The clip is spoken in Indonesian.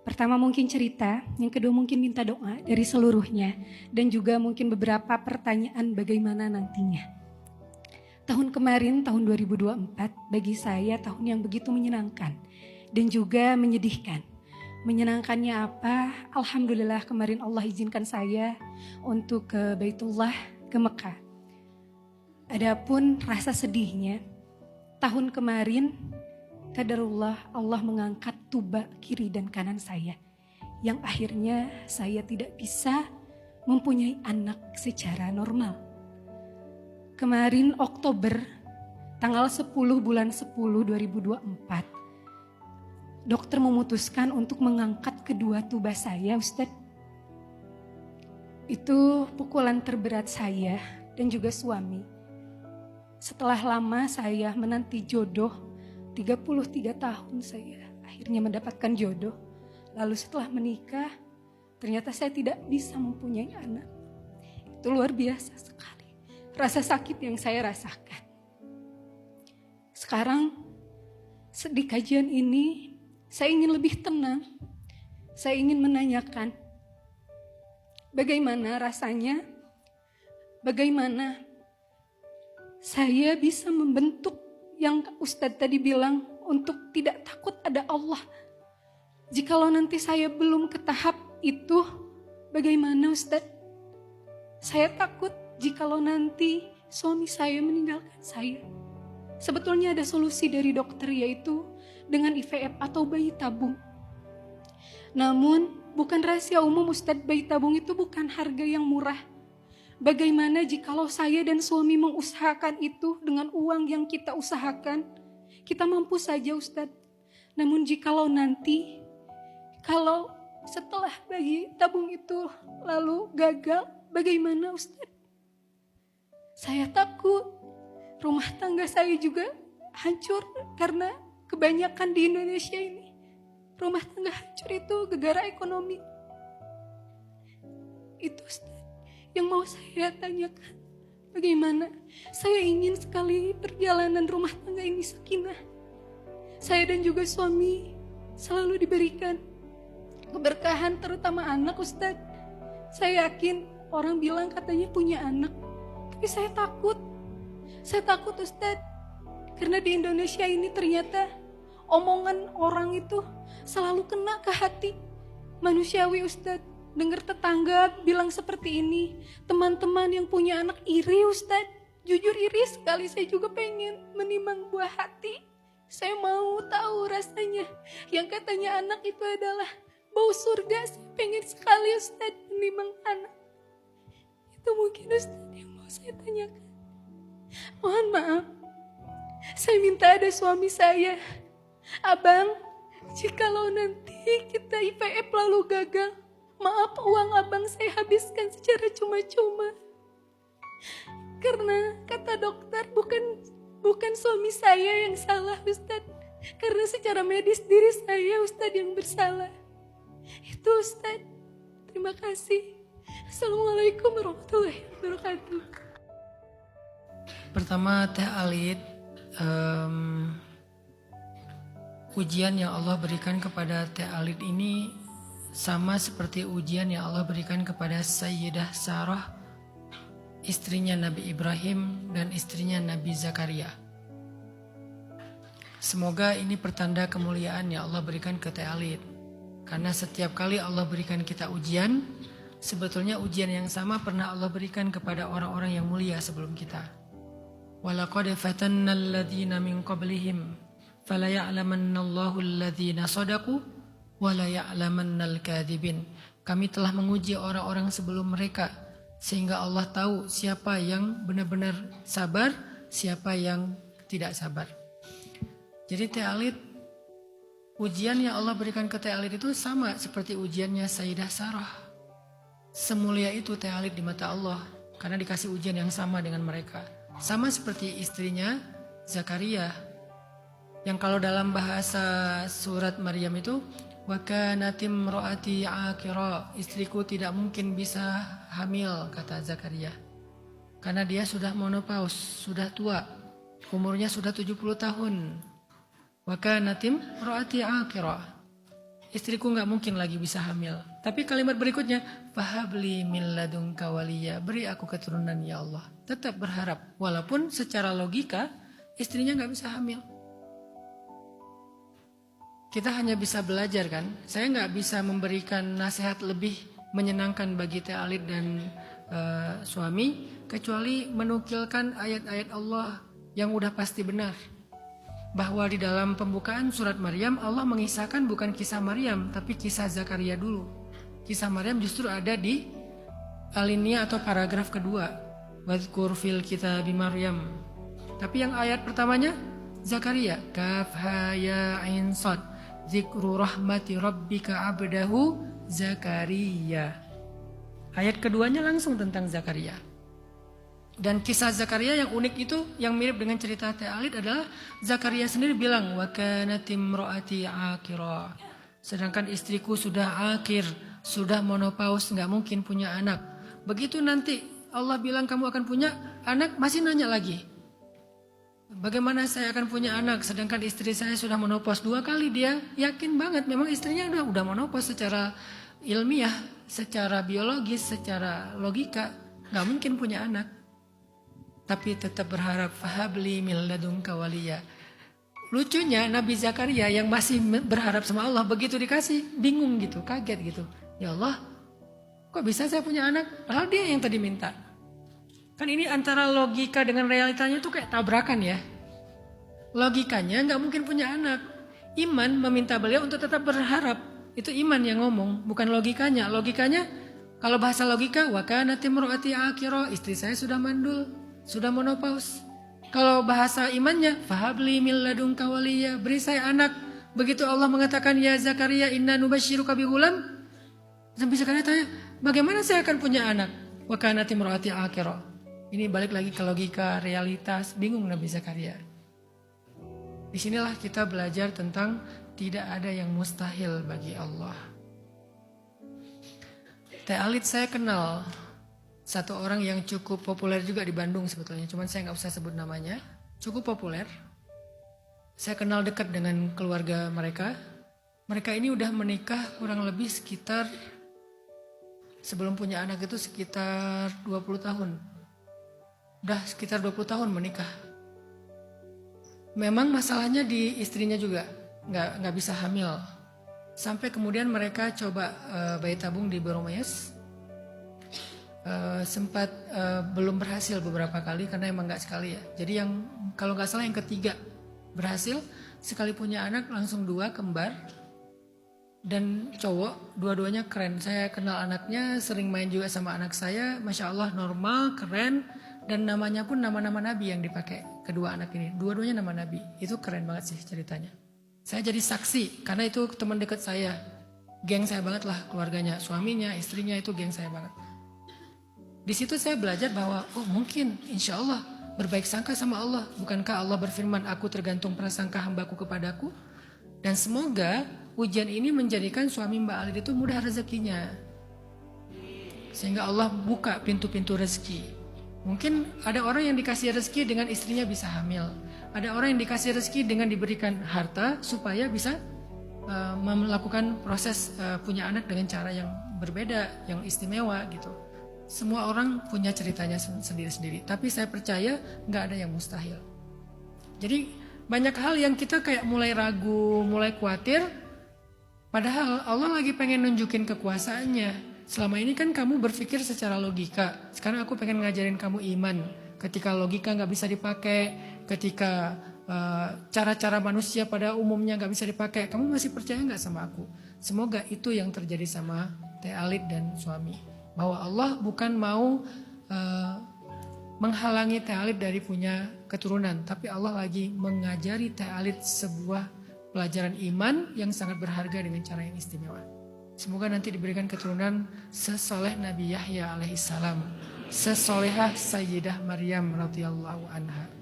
Pertama mungkin cerita, yang kedua mungkin minta doa dari seluruhnya, dan juga mungkin beberapa pertanyaan bagaimana nantinya. Tahun kemarin, tahun 2024, bagi saya tahun yang begitu menyenangkan dan juga menyedihkan. Menyenangkannya apa? Alhamdulillah kemarin Allah izinkan saya untuk ke Baitullah, ke Mekah. Adapun rasa sedihnya, tahun kemarin qadarullah Allah mengangkat tuba kiri dan kanan saya, yang akhirnya saya tidak bisa mempunyai anak secara normal. Kemarin Oktober, tanggal 10 bulan 10 2024, dokter memutuskan untuk mengangkat kedua tuba saya, Ustadz. Itu pukulan terberat saya dan juga suami. Setelah lama saya menanti jodoh, 33 tahun saya akhirnya mendapatkan jodoh. Lalu setelah menikah, ternyata saya tidak bisa mempunyai anak. Itu luar biasa sekali. Rasa sakit yang saya rasakan. Sekarang di kajian ini, saya ingin lebih tenang. Saya ingin menanyakan, bagaimana rasanya, bagaimana saya bisa membentuk yang Ustadz tadi bilang untuk tidak takut ada Allah. Jikalau nanti saya belum ke tahap itu, bagaimana Ustadz? Saya takut jikalau nanti suami saya meninggalkan saya. Sebetulnya ada solusi dari dokter, yaitu dengan IVF atau bayi tabung. Namun bukan rahasia umum Ustadz, bayi tabung itu bukan harga yang murah. Bagaimana jikalau saya dan suami mengusahakan itu dengan uang yang kita usahakan? Kita mampu saja Ustadz. Namun jikalau nanti, kalau setelah bayi tabung itu lalu gagal, bagaimana Ustadz? Saya takut rumah tangga saya juga hancur karena kebanyakan di Indonesia ini rumah tangga hancur itu gara-gara ekonomi. Itu Ustadz yang mau saya tanyakan. Bagaimana? Saya ingin sekali perjalanan rumah tangga ini sakinah. Saya dan juga suami selalu diberikan keberkahan, terutama anak Ustadz. Saya yakin orang bilang katanya punya anak, tapi saya takut. Saya takut Ustadz, karena di Indonesia ini ternyata omongan orang itu selalu kena ke hati. Manusiawi Ustadz, dengar tetangga bilang seperti ini, teman-teman yang punya anak iri Ustadz. Jujur iri sekali, saya juga pengen menimang buah hati. Saya mau tahu rasanya, yang katanya anak itu adalah bau surga. Saya pengen sekali Ustadz menimang anak. Itu mungkin Ustadz yang mau saya tanyakan. Mohon maaf, saya minta ada suami saya. Abang, jikalau nanti kita IVF lalu gagal, maaf uang abang saya habiskan secara cuma-cuma. Karena kata dokter bukan suami saya yang salah Ustadz. Karena secara medis diri saya Ustadz yang bersalah. Itu Ustadz. Terima kasih. Assalamualaikum warahmatullahi wabarakatuh. Pertama Teh Alit, ujian yang Allah berikan kepada Teh Alit ini sama seperti ujian yang Allah berikan kepada Sayyidah Sarah, istrinya Nabi Ibrahim dan istrinya Nabi Zakaria. Semoga ini pertanda kemuliaan yang Allah berikan ke Teh Alit. Karena setiap kali Allah berikan kita ujian, sebetulnya ujian yang sama pernah Allah berikan kepada orang-orang yang mulia sebelum kita. Walaqad fatanna alladhina min qablihim fala ya'lamanna Allahu alladhina shadaqu wa la ya'lamanna al-kadhibin. Kami telah menguji orang-orang sebelum mereka sehingga Allah tahu siapa yang benar-benar sabar, siapa yang tidak sabar. Jadi Teh Alit, ujian yang Allah berikan ke Teh Alit itu sama seperti ujiannya Sayyidah Sarah. Semulia itu Teh Alit di mata Allah karena dikasih ujian yang sama dengan mereka. Sama seperti istrinya Zakaria, yang kalau dalam bahasa surat Maryam itu, wa kanat imraati aqira, istriku tidak mungkin bisa hamil, kata Zakaria. Karena dia sudah menopause, sudah tua, umurnya sudah 70 tahun. Wa kanat imraati aqira. istriku nggak mungkin lagi bisa hamil. Tapi kalimat berikutnya, fahabli min ladunka waliya, beri aku keturunan ya Allah. Tetap berharap, walaupun secara logika istrinya nggak bisa hamil. Kita hanya bisa belajar kan. Saya nggak bisa memberikan nasihat lebih menyenangkan bagi Teh Alit dan suami, kecuali menukilkan ayat-ayat Allah yang udah pasti benar. Bahwa di dalam pembukaan surat Maryam, Allah mengisahkan bukan kisah Maryam, tapi kisah Zakaria dulu. Kisah Maryam justru ada di alinea atau paragraf kedua, wadhkur fil kitabi Maryam. Tapi yang ayat pertamanya Zakaria, kaf ha ya ain sad, zikru rahmati rabbika abdahu Zakaria. Ayat keduanya langsung tentang Zakaria. Dan kisah Zakaria yang unik itu, yang mirip dengan cerita Teh Alit adalah Zakaria sendiri bilang, wa kanat imraati aqira. Sedangkan istriku sudah akir, sudah menopause, nggak mungkin punya anak. Begitu nanti Allah bilang kamu akan punya anak, masih nanya lagi, bagaimana saya akan punya anak? Sedangkan istri saya sudah menopause 2 kali. Dia yakin banget memang istrinya udah menopause secara ilmiah, secara biologis, secara logika, nggak mungkin punya anak. Tapi tetap berharap, fahabli min ladunka waliya. Lucunya Nabi Zakaria yang masih berharap sama Allah, begitu dikasih bingung gitu, kaget gitu. Ya Allah, kok bisa saya punya anak? Padahal dia yang tadi minta. Kan ini antara logika dengan realitanya tuh kayak tabrakan ya. Logikanya nggak mungkin punya anak. Iman meminta beliau untuk tetap berharap. Itu iman yang ngomong, bukan logikanya. Logikanya, kalau bahasa logika, wa kanat imraati aqira, istri saya sudah mandul, sudah menopause. Kalau bahasa imannya, fahabli min ladunka waliya, beri saya anak. Begitu Allah mengatakan, ya Zakaria inna nubasyiruka bighulam, Nabi Zakaria tanya, bagaimana saya akan punya anak? Wa kanat imraati aqira. Ini balik lagi ke logika, realitas, bingung Nabi Zakaria. Disinilah kita belajar tentang tidak ada yang mustahil bagi Allah. Teh Alit saya kenal satu orang yang cukup populer juga di Bandung sebetulnya, cuman saya nggak usah sebut namanya. Cukup populer. Saya kenal dekat dengan keluarga mereka. Mereka ini udah menikah kurang lebih sekitar, sebelum punya anak itu sekitar 20 tahun. Udah sekitar 20 tahun menikah. Memang masalahnya di istrinya juga, nggak bisa hamil. Sampai kemudian mereka coba bayi tabung di Boromeus. Sempat belum berhasil beberapa kali karena emang nggak sekali ya. Jadi yang kalau nggak salah yang ketiga berhasil, sekali punya anak langsung 2 kembar dan cowok, dua-duanya keren. Saya kenal anaknya, sering main juga sama anak saya, masya Allah normal, keren, dan namanya pun nama-nama Nabi yang dipakai kedua anak ini. Dua-duanya nama Nabi, itu keren banget sih ceritanya. Saya jadi saksi karena itu teman dekat saya, geng saya banget lah keluarganya, suaminya, istrinya itu geng saya banget. Di situ saya belajar bahwa mungkin insya Allah berbaik sangka sama Allah. Bukankah Allah berfirman, aku tergantung prasangka hambaku kepadaku. Dan semoga ujian ini menjadikan suami Mbak Alit itu mudah rezekinya. Sehingga Allah buka pintu-pintu rezeki. Mungkin ada orang yang dikasih rezeki dengan istrinya bisa hamil. Ada orang yang dikasih rezeki dengan diberikan harta supaya bisa melakukan proses punya anak dengan cara yang berbeda, yang istimewa gitu. Semua orang punya ceritanya sendiri-sendiri. Tapi saya percaya nggak ada yang mustahil. Jadi banyak hal yang kita kayak mulai ragu, mulai khawatir. Padahal Allah lagi pengen nunjukin kekuasaannya. Selama ini kan kamu berpikir secara logika. Sekarang aku pengen ngajarin kamu iman. Ketika logika nggak bisa dipakai, ketika cara-cara manusia pada umumnya nggak bisa dipakai, kamu masih percaya nggak sama aku? Semoga itu yang terjadi sama Teh Alit dan suami. Bahwa Allah bukan mau menghalangi Teh Alit dari punya keturunan, tapi Allah lagi mengajari Teh Alit sebuah pelajaran iman yang sangat berharga dengan cara yang istimewa. Semoga nanti diberikan keturunan sesoleh Nabi Yahya alaihissalam, sesolehah Sayyidah Maryam radhiyallahu anha.